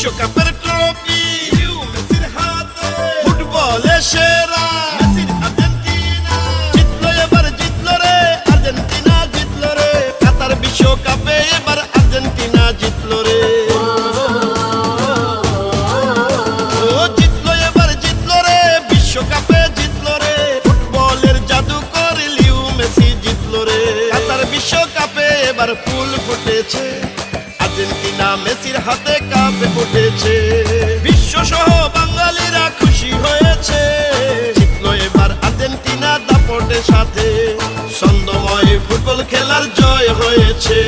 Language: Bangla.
বিশ্বকাপের ট্রফি মেসির হাতে, ফুটবলে সেরা মেসির আর্জেন্টিনা জিতলো, এবার জিতলো রে আর্জেন্টিনা, জিতলো রে কাতার বিশ্বকাপে, এবার আর্জেন্টিনা জিতলো রে। ও জিতলো, এবার জিতলো রে বিশ্বকাপে, জিতলো রে ফুটবলের জাদুকর লিও মেসি জিতলো রে। কাতার বিশ্বকাপে এবার ফুল ফুটেছে, আর্জেন্টিনা মেসির হাতে কাপ উঠেছে, বিশ্ব সহ বাঙালিরা খুশি হয়েছে, জিতলো এবার আর্জেন্টিনা দাপটের সাথে, ছন্দময় ফুটবল খেলার জয় হয়েছে।